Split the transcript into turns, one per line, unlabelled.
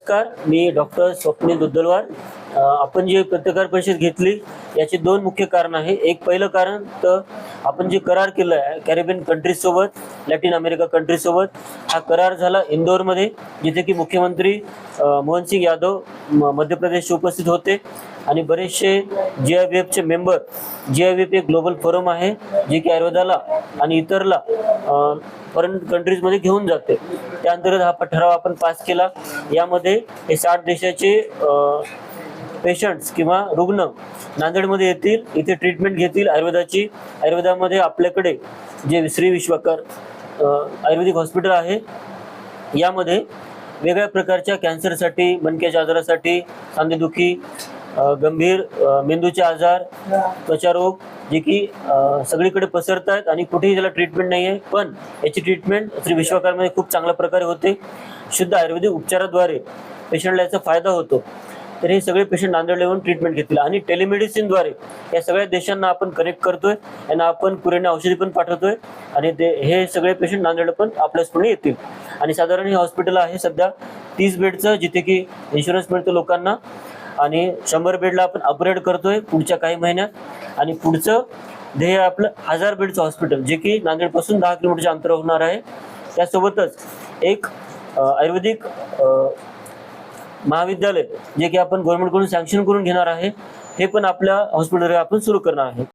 नमस्कार, मी डॉक्टर स्वप्नील दुद्धलवार. आपण जी पत्रकार परिषद घेतली याची दोन मुख्य कारण आहे. एक पहिलं कारण तर आपण जे करार केला आहे कॅरिबियन कंट्रीज सोबत, लॅटिन अमेरिका कंट्रीज सोबत, हा करार झाला इंदोरमध्ये, जिथे की मुख्यमंत्री मोहनसिंग यादव मध्य प्रदेशचे उपस्थित होते आणि बरेचसे GIVFचे मेंबर. GIVF एक ग्लोबल फोरम आहे जे की आयुर्वेदाला आणि इतरला फॉरेन कंट्रीजमध्ये घेऊन जाते. त्या अंतर्गत हा ठराव आपण पास केला. यामध्ये हे 60 देशाचे पेशंट्स किंवा रुग्ण नांदेडमध्ये येतील, इथे ट्रीटमेंट घेतील आयुर्वेदाची. आयुर्वेदामध्ये आपल्याकडे जे श्री विश्वकर आयुर्वेदिक हॉस्पिटल आहे, यामध्ये वेगळ्या प्रकारच्या कॅन्सरसाठी, मणक्याच्या आजारासाठी, सांधेदुखी, गंभीर मेंदूचे आजार, त्वचारोग जे की सगळीकडे पसरत आहेत आणि कुठेही त्याला ट्रीटमेंट नाही आहे, पण याची ट्रीटमेंट श्री विश्वकर्मामध्ये खूप चांगल्या प्रकारे होते. शुद्ध आयुर्वेदिक उपचाराद्वारे पेशंटला याचा फायदा होतो. तर हे सगळे पेशंट नांदेडला येऊन ट्रीटमेंट घेतील आणि टेलिमेडिसिनद्वारे या सगळ्या देशांना आपण कनेक्ट करतोय, यांना आपण कुरिअरने औषधी पण पाठवतोय आणि हे सगळे पेशंट नांदेडला पण आपल्याचपुढे येतील. आणि साधारण हे हॉस्पिटल आहे सध्या 30 बेडचं, जिथे की इन्शुरन्स मिळतो लोकांना, आणि 100 बेडला आपण अपग्रेड करतोय पुढच्या काही महिन्यात. आणि पुढचं ध्येय आपलं 1000 बेडचं हॉस्पिटल, जे की नांदेडपासून 10 किलोमीटरच्या अंतरावर होणार आहे. त्यासोबतच एक आयुर्वेदिक महाविद्यालय जे की आपण गव्हर्नमेंटकडून सँक्शन करून घेणार आहे, हे पण आपल्या हॉस्पिटलवर आपण सुरू करणार आहे.